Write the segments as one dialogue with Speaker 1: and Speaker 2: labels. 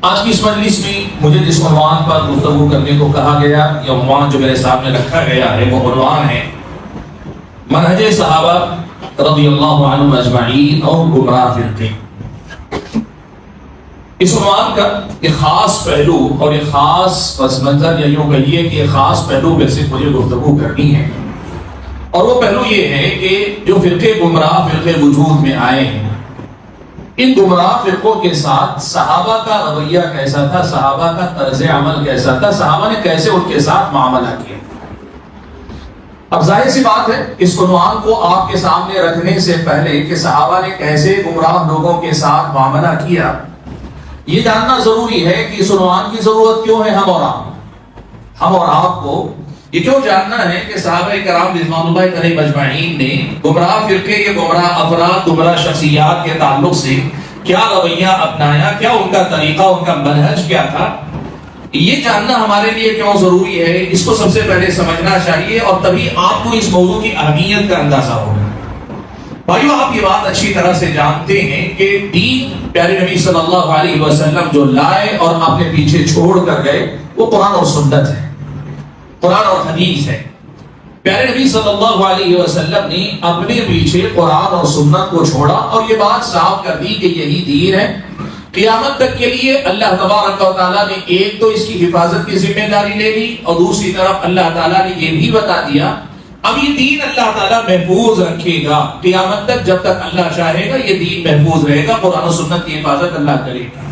Speaker 1: آج کی اس مجلس میں مجھے جس عنوان پر گفتگو کرنے کو کہا گیا، یہ عنوان جو میرے سامنے رکھا گیا ہے وہ عنوان ہے منہج صحابہ رضی اللہ عنہم اجمعین اور گمراہ فرقے۔ اس عنوان کا ایک خاص پہلو اور ایک خاص پس منظر، یا یوں کہیے کہ ایک خاص پہلو پہ سے مجھے گفتگو کرنی ہے، اور وہ پہلو یہ ہے کہ جو فرقے گمراہ فرقے وجود میں آئے ہیں، ان گمراہ فرقوں کے ساتھ صحابہ کا رویہ کیسا تھا، صحابہ کا طرز عمل کیسا تھا، صحابہ نے کیسے ان کے ساتھ معاملہ کیا۔ اب ظاہر سی بات ہے اس عنوان کو آپ کے سامنے رکھنے سے پہلے کہ صحابہ نے کیسے گمراہ لوگوں کے ساتھ معاملہ کیا، یہ جاننا ضروری ہے کہ اس عنوان کی ضرورت کیوں ہے ہم اور آپ کو یہ کیوں جاننا ہے کہ صحابہ کرام رضوان اللہ علیہم اجمعین نے گمراہ فرقے کے گمراہ افراد، گمراہ شخصیات کے تعلق سے کیا رویہ اپنایا، کیا ان کا طریقہ، ان کا منہج کیا تھا، یہ جاننا ہمارے لیے کیوں ضروری ہے، اس کو سب سے پہلے سمجھنا چاہیے، اور تبھی آپ کو اس موضوع کی اہمیت کا اندازہ ہوگا۔ بھائیو، آپ یہ بات اچھی طرح سے جانتے ہیں کہ دین پیارے نبی صلی اللہ علیہ وسلم جو لائے اور اپنے پیچھے چھوڑ کر گئے وہ قرآن اور سنت ہے، قرآن اور حدیث ہے۔ پیارے نبی صلی اللہ علیہ وسلم نے اپنے پیچھے قرآن اور سنت کو چھوڑا اور یہ بات صاف کر دی کہ یہی دین ہے۔ قیامت تک کے لیے اللہ تبارک و تعالیٰ نے ایک تو اس کی حفاظت کی ذمہ داری لے لی، اور دوسری طرف اللہ تعالیٰ نے یہ بھی بتا دیا اب یہ دین اللہ تعالیٰ محفوظ رکھے گا قیامت تک، جب تک اللہ چاہے گا یہ دین محفوظ رہے گا، قرآن و سنت کی حفاظت اللہ کرے گا۔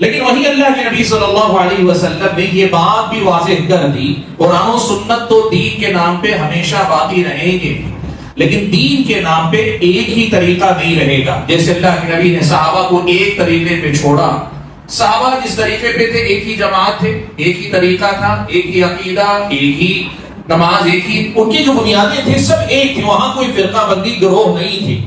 Speaker 1: لیکن وہی اللہ کے نبی صلی اللہ علیہ وسلم نے یہ بات بھی واضح کر دی، قرآن و سنت تو دین کے نام پہ ہمیشہ باقی رہیں گے، لیکن دین کے نام پہ ایک ہی طریقہ نہیں رہے گا۔ جیسے اللہ کے نبی نے صحابہ کو ایک طریقے پہ چھوڑا، صحابہ جس طریقے پہ تھے ایک ہی جماعت تھے، ایک ہی طریقہ تھا، ایک ہی عقیدہ، ایک ہی نماز، ایک ہی ان کی جو بنیادیں تھیں سب ایک تھی، وہاں کوئی فرقہ بندی گروہ نہیں تھی،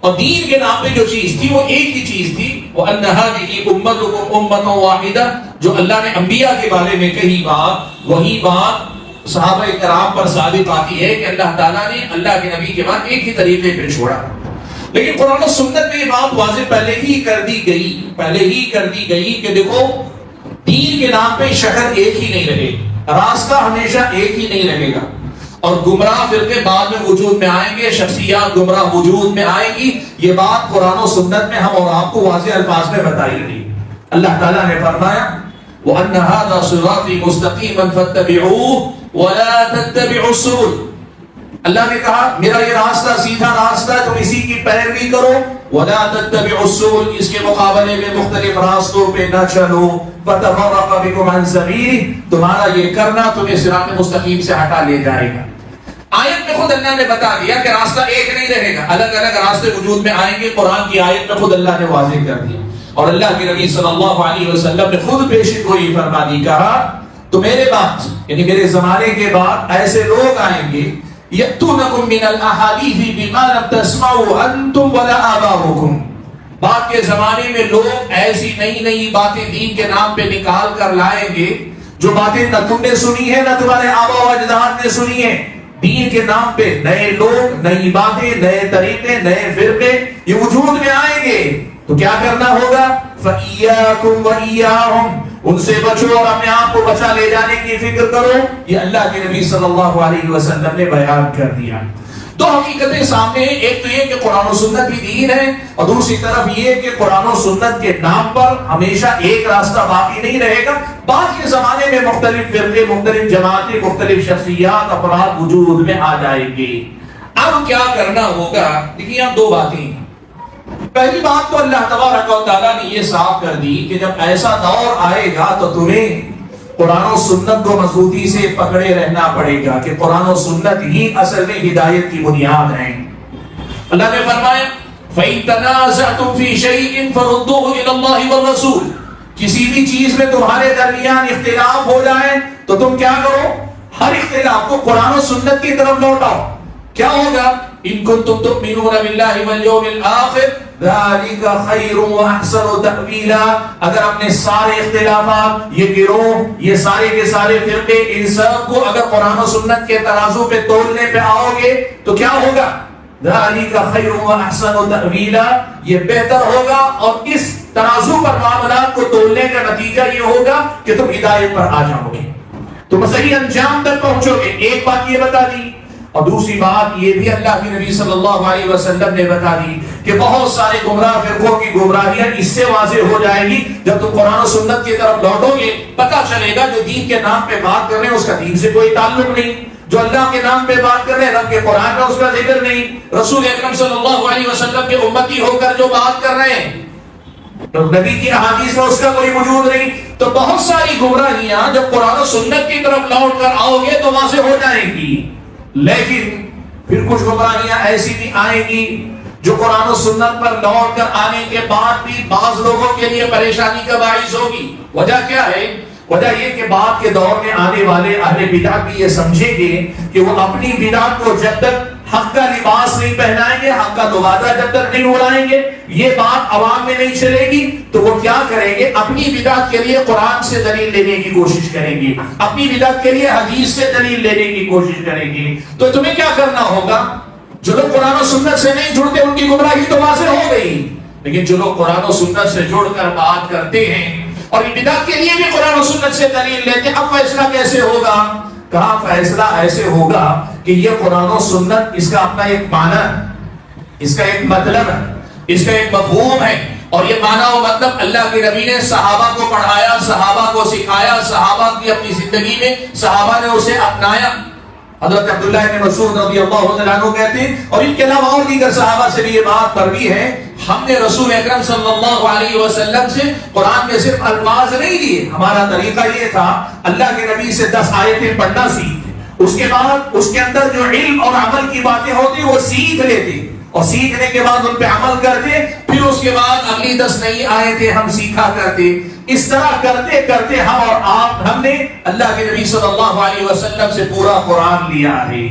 Speaker 1: اور دین کے نام پہ جو چیز تھی وہ ایک ہی چیز تھی، وَأَنَّ هَٰذِهِ أُمَّتُكُمْ أُمَّةً وَاحِدَةً۔ جو اللہ نے انبیاء کے بارے میں کہی بات، وہی بات صحابہ کرام پر ثابت آتی ہے کہ اللہ تعالیٰ نے اللہ کے نبی کے بعد ایک ہی طریقے پہ چھوڑا۔ لیکن قرآن و سنت میں یہ بات واضح پہلے ہی کر دی گئی کہ دیکھو دین کے نام پہ شکل ایک ہی نہیں رہے گی، راستہ ہمیشہ ایک ہی نہیں رہے گا، اور گمراہ فرقے بعد میں وجود میں آئیں گے، شخصیات گمراہ وجود میں آئیں گی۔ یہ بات قرآن و سنت میں ہم اور آپ کو واضح الفاظ میں بتائی گئی۔ اللہ تعالیٰ نے فرمایا وَأَنَّ هَذَا صِرَاطِي مُسْتَقِيمًا فَاتَّبِعُوهُ وَلَا تَتَّبِعُوا السُّبُلَ۔ اللہ نے کہا میرا یہ راستہ سیدھا راستہ ہے، تم اسی کی پیروی کرو، وَلَا تَتَّبِعُوا السُّبُلَ، اس کے مقابلے میں مختلف راستوں پہ نہ چلو، فَتَفَرَّقَ بِكُمْ عَنْ سَبِيلِهِ، تمہارا یہ کرنا تمہیں صراط مستقیم سے ہٹا لے جائے گا۔ آیت میں خود اللہ نے بتا دیا کہ راستہ ایک نہیں رہے گا، الگ الگ راستے وجود میں آئیں گے۔ قرآن کی آیت میں خود اللہ نے واضح کر دیا، اور اللہ کے نبی صلی اللہ علیہ وسلم نے خود پیشن گوئی فرما دی، کہا تو میرے بعد یعنی میرے زمانے کے بعد ایسے لوگ آئیں گے یأتونکم من الاحادیث بما لم تسمعوا انتم ولا آباؤکم، بعد کے زمانے میں لوگ ایسی نئی نئی باتیں دین کے نام پہ نکال کر لائیں گے جو باتیں نہ تم نے سنی ہے نہ تمہارے آبا و اجداد نے سنی ہے۔ دین کے نام پہ نئے لوگ، نئی باتیں، نئے طریقے، نئے فرقے یہ وجود میں آئیں گے، تو کیا کرنا ہوگا؟ فَإِيَّاكُمْ وَإِيَّاهُمْ، ان سے بچو اور اپنے آپ کو بچا لے جانے کی فکر کرو۔ یہ اللہ کے نبی صلی اللہ علیہ وسلم نے بیان کر دیا۔ دو حقیقتیں سامنے ہیں، ایک تو یہ کہ قرآن و سنت کی دین ہے، اور دوسری طرف یہ کہ قرآن و سنت کے نام پر ہمیشہ ایک راستہ باقی نہیں رہے گا۔ بعد کے زمانے میں مختلف فرقے، مختلف جماعتیں، مختلف شخصیات، افراد وجود میں آ جائیں گے۔ اب کیا کرنا ہوگا؟ دیکھیے یہاں دو باتیں۔ پہلی بات تو اللہ تبارک و تعالیٰ نے یہ صاف کر دی کہ جب ایسا دور آئے گا تو تمہیں قرآن و سنت کو مضبوطی سے پکڑے رہنا پڑے گا، کہ قرآن و سنت ہی اصل میں ہدایت کی بنیاد ہیں۔ اللہ نے فرمایا فَإِن تَنَازَعْتُمْ فِي شَيْءٍ فَرُدُّوهُ إِلَى اللَّهِ وَالرَّسُولِ، کسی بھی چیز میں تمہارے درمیان اختلاف ہو جائے تو تم کیا کرو؟ ہر اختلاف کو قرآن و سنت کی طرف لوٹاؤ۔ کیا ہوگا؟ إِن كُنتُمْ تُؤْمِنُونَ بِاللَّهِ وَالْيَوْمِ الْآخِرِ ذَلِكَ خَيْرٌ وَأَحْسَنُ تَأْوِيلًا۔ اگر اپنے سارے اختلافات، یہ گروہ، یہ سارے کے سارے فرقے، ان سب کو اگر قرآن و سنت کے ترازو پہ تولنے پہ آؤ گے تو کیا ہوگا؟ ذَلِكَ خَيْرٌ وَأَحْسَنُ تَأْوِيلًا، یہ بہتر ہوگا، اور اس ترازو پر معاملات کو تولنے
Speaker 2: کہ تم ہدایت پر آ جاؤ گے، تم صحیح انجام تک پہنچو گے. ایک بات یہ بتا دی، اور دوسری بات یہ بھی اللہ کے نبی صلی اللہ علیہ وسلم نے بتا دی کہ بہت سارے گمراہ فرقوں کی گمراہیاں اس سے واضح ہو جائے گی جب تم قرآن و سنت کی طرف لوٹو گے. پتہ چلے گا جو دین کے نام پہ بات کر رہے ہیں اس کا دین سے کوئی تعلق نہیں، جو اللہ کے نام پہ بات کر رہے ہیں رب کے قرآن کا اس کا ذکر نہیں، رسول اکرم صلی اللہ علیہ وسلم کے امتی ہو کر جو بات کر رہے ہیں تو نبی کی احادیث میں اس کا کوئی وجود نہیں. تو بہت ساری گمراہیاں جب قرآن و سنت کی طرف لوٹ کر آؤ گے تو واضح ہو جائیں گی. لیکن پھر کچھ گمراہیاں ایسی بھی آئیں گی جو قرآن و سنت پر لوٹ کر آنے کے بعد بھی بعض لوگوں کے لیے پریشانی کا باعث ہوگی. وجہ کیا ہے؟ وجہ یہ کہ بعد کے دور میں آنے والے اہل بدعت بھی یہ سمجھیں گے کہ وہ اپنی بدعت کو جب تک حق کا لباس نہیں پہنائیں گے، حق کا لبادہ جب تک نہیں اڑائیں گے، یہ بات عوام میں نہیں چلے گی، تو وہ کیا کریں گے؟ اپنی بدعت کے لیے قرآن سے دلیل لینے کی کوشش کریں گے، اپنی بدعت کے لیے حدیث سے دلیل لینے کی کوشش کریں گے. تو تمہیں کیا کرنا ہوگا؟ جو لوگ قرآن و سنت سے نہیں جڑتے ان کی گمراہی تو واضح ہو گئی، لیکن جو لوگ قرآن و سنت سے جڑ کر بات کرتے ہیں اور بدعت کے لیے بھی قرآن و سنت سے دلیل لیتے ہیں، اب فیصلہ کیسے ہوگا؟ کہا فیصلہ ایسے ہوگا کہ یہ قرآن و سنت اس کا اپنا ایک معنی، اس کا ایک مطلب ہے، اس کا ایک مفہوم ہے، اور یہ معنی و مطلب اللہ کے نبی نے صحابہ کو پڑھایا، صحابہ کو سکھایا، صحابہ کی اپنی زندگی میں صحابہ نے اسے اپنایا. حضرت عبداللہ بن مسعود رضی اللہ عنہ کہتے ہیں، اور ان کے علاوہ اور دیگر صحابہ سے بھی یہ بات مروی ہے، ہم نے رسول اکرم صلی اللہ علیہ وسلم سے قرآن کے صرف الفاظ نہیں لیے، ہمارا طریقہ یہ تھا اللہ کے نبی سے 10 آیتیں پڑھنا سیکھتے، اس کے بعد اس کے اندر جو علم اور عمل کی باتیں ہوتی وہ سیکھ لیتے، اور سیکھنے کے بعد ان پہ عمل کرتے، پھر اس کے بعد اگلی 10 نئی آیتیں ہم سیکھا کرتے. اس طرح کرتے کرتے ہم نے اللہ کے نبی صلی اللہ علیہ وسلم سے پورا قرآن لیا ہے.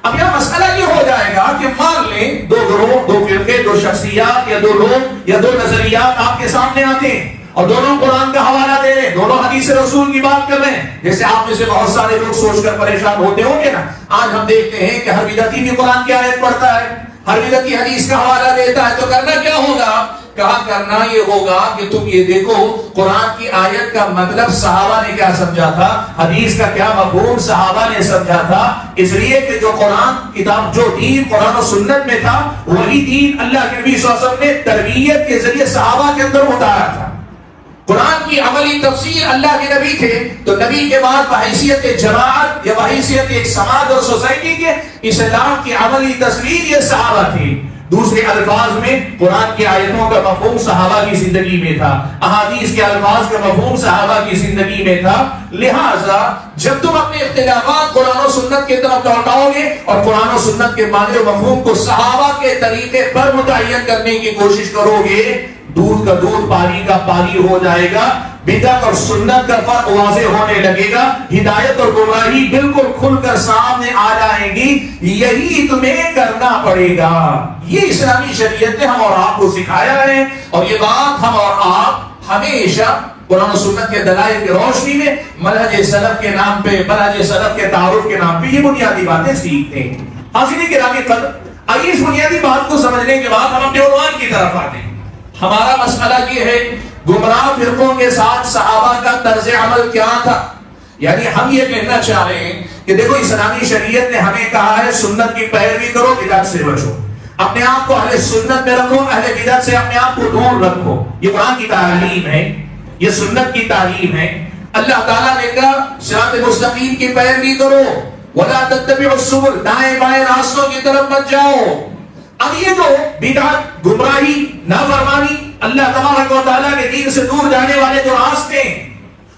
Speaker 2: اب یہ مسئلہ یہ ہو جائے گا کہ مان لیں دو گروہ، دو فرقے، دو شخصیات یا دو لوگ یا دو نظریات آپ کے سامنے آتے ہیں اور دونوں قرآن کا حوالہ دے رہے ہیں، دونوں حدیث رسول کی بات کر رہے ہیں. جیسے آپ میں سے بہت سارے لوگ سوچ کر پریشان ہوتے ہوں گے نا، آج ہم دیکھتے ہیں کہ ہر بدعتی بھی قرآن کی آیت پڑھتا ہے، ہر بدعتی حدیث کا حوالہ دیتا ہے، تو کرنا کیا ہوگا؟ کہا کرنا یہ ہوگا کہ تم یہ دیکھو قرآن کی آیت کا مطلب صحابہ نے کیا سمجھا تھا، حدیث کا کیا مفہوم صحابہ نے سمجھا تھا. اس لیے کہ جو قرآن کتاب، جو دین قرآن و سنت میں تھا وہی دین اللہ کے نبی صلی اللہ علیہ وسلم نے تربیت کے ذریعے صحابہ کے اندر اتارا تھا. قرآن کی عملی تفسیر اللہ کے نبی تھے، تو نبی کے بعد بحیثیت جماعت یا بحیثیت ایک سماج اور سوسائٹی کے اسلام کی عملی تصویر یہ صحابہ تھے. دوسرے الفاظ میں قرآن کی آیتوں کا مفہوم صحابہ کی زندگی میں تھا، احادیث کے الفاظ کا مفہوم صحابہ کی زندگی میں تھا. لہٰذا جب تم اپنے اختلافات قرآن و سنت کی طرف لوٹاؤ گے اور قرآن و سنت کے معنی و مفہوم کو صحابہ کے طریقے پر متعین کرنے کی کوشش کرو گے، دودھ کا دودھ پانی کا پانی ہو جائے گا، بدعت اور سنت کا فرق واضح ہونے لگے گا، ہدایت اور گمراہی بالکل کھل کر سامنے آ جائیں گی. یہی تمہیں کرنا پڑے گا. یہ اسلامی شریعت نے ہم اور آپ کو سکھایا ہے، اور یہ بات ہم اور آپ ہمیشہ قرآن و سنت کے دلائل کی روشنی میں منہج سلف کے نام پہ، منہج سلف کے تعارف کے نام پہ یہ بنیادی باتیں سیکھتے ہیں. حاضرین کرام قدر، آئیے اس بنیادی بات کو سمجھنے کے بعد ہم اپنے عنوان کی طرف آتے ہیں. ہمارا مسئلہ یہ ہے گمراہ فرقوں کے ساتھ صحابہ کا طرز عمل کیا تھا. یعنی ہم یہ کہنا چاہ رہے ہیں کہ دیکھو اسلامی شریعت نے ہمیں کہا ہے سنت کی پیروی کرو، بدعت سے بچو، اپنے آپ کو اہل سنت میں رکھو، اہل بدعت سے اپنے آپ کو دور رکھو. یہ قرآن کی تعلیم ہے، یہ سنت کی تعلیم ہے. اللہ تعالیٰ نے کہا صراط مستقیم کی پیروی کرو، وَلَا تَتَّبِعُوا السُّبُلَ، دائیں بائیں راستوں کی طرف مت جاؤ. اب یہ جو بدعت، گمراہی، نافرمانی، اللہ تبارک و تعالیٰ کے دین سے دور جانے والے جو راستے ہیں،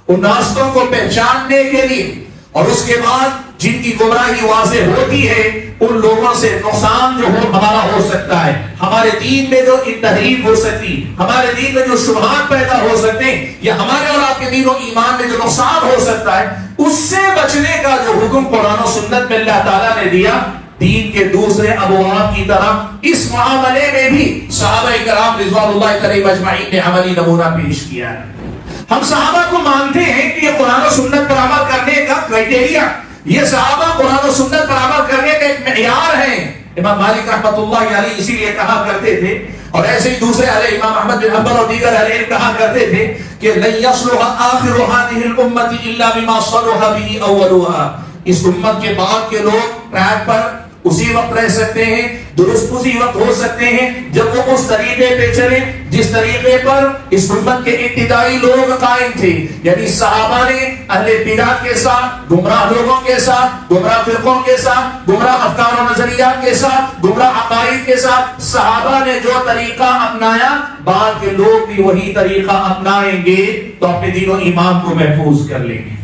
Speaker 2: ان راستوں کو پہچاننے کے لیے اور اس کے بعد جن کی گمراہی واضح ہوتی ہے ان لوگوں سے نقصان جو ہمارا ہو سکتا ہے، ہمارے دین میں جو تحریف ہو سکتی، ہمارے دین میں جو شبہات پیدا ہو سکتے ہیں، یا ہمارے اور آپ کے دین و ایمان میں جو نقصان ہو سکتا ہے، اس سے بچنے کا جو حکم قرآن و سنت میں اللہ تعالیٰ نے دیا، دین کے دوسرے ابواب کی طرح اس معاملے میں بھی صحابہ کرام رضوان اللہ علیہم اجمعین نے عملی نمونہ پیش کیا ہے. ہم صحابہ کو مانتے ہیں کہ یہ قرآن و سنت پر عمل کرنے کا کرائٹیریا، یہ صحابہ قرآن و سنت پر عمل کرنے کا ایک معیار ہے. امام مالک رحمۃ اللہ علیہ اسی لیے کہا کرتے تھے اور ایسے ہی دوسرے علیہ امام احمد بن حنبل اور دیگر علیہ کہا کرتے تھے کہ لن يصلح آخر هذه الامه الا بما صلح به اولها. اس امت کے بعد کے لوگ ٹریک پر اسی وقت رہ سکتے ہیں، درست اسی وقت ہو سکتے ہیں جب وہ اس طریقے پہ چلیں جس طریقے پر اس امت کے ابتدائی لوگ قائم تھے. یعنی صحابہ نے اہل بدعت کے ساتھ، گمراہ لوگوں کے ساتھ، گمراہ فرقوں کے ساتھ، گمراہ افکار و نظریات کے ساتھ، گمراہ عقائد کے ساتھ صحابہ نے جو طریقہ اپنایا بعد کے لوگ بھی وہی طریقہ اپنائیں گے تو اپنے دین و ایمان کو محفوظ کر لیں گے.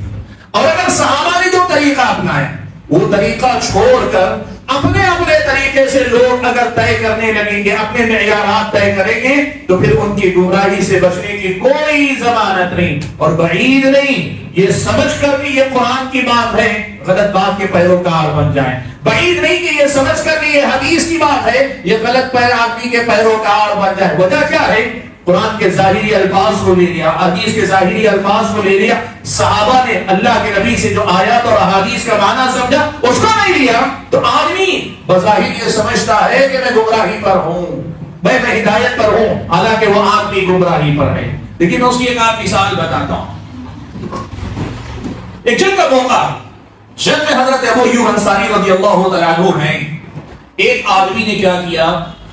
Speaker 2: اور اگر صحابہ نے جو طریقہ اپنایا وہ طریقہ چھوڑ کر اپنے اپنے طریقے سے لوگ اگر طے کرنے لگیں گے، اپنے معیارات طے کریں گے تو پھر ان کی گمراہی سے بچنے کی کوئی ضمانت نہیں. اور بعید نہیں یہ سمجھ کر کہ یہ قرآن کی بات ہے غلط بات کے پیروکار بن جائیں. بعید نہیں کہ یہ سمجھ کر کہ یہ حدیث کی بات ہے یہ غلط آدمی کے پیروکار بن جائے. وجہ کیا ہے؟ قرآن کے ظاہری الفاظ کو لے لیا، حدیث کے ظاہری الفاظ کو لے لیا. صحابہ نے اللہ کے نبی سے جو آیات اور احادیث کا معنی سمجھا اس کو نہیں لیا تو آدمی بظاہر یہ سمجھتا ہے کہ میں گمراہی پر ہوں، میں ہدایت پر ہوں، حالانکہ وہ آدمی گمراہی پر ہے. لیکن میں اس کی ایک آدھ مثال بتاتا ہوں. ایک جنگ کا موقع، جنگ میں حضرت ابو ایوب انصاری رضی اللہ تعالیٰ عنہ ہیں. ایک آدمی نے کیا کیا؟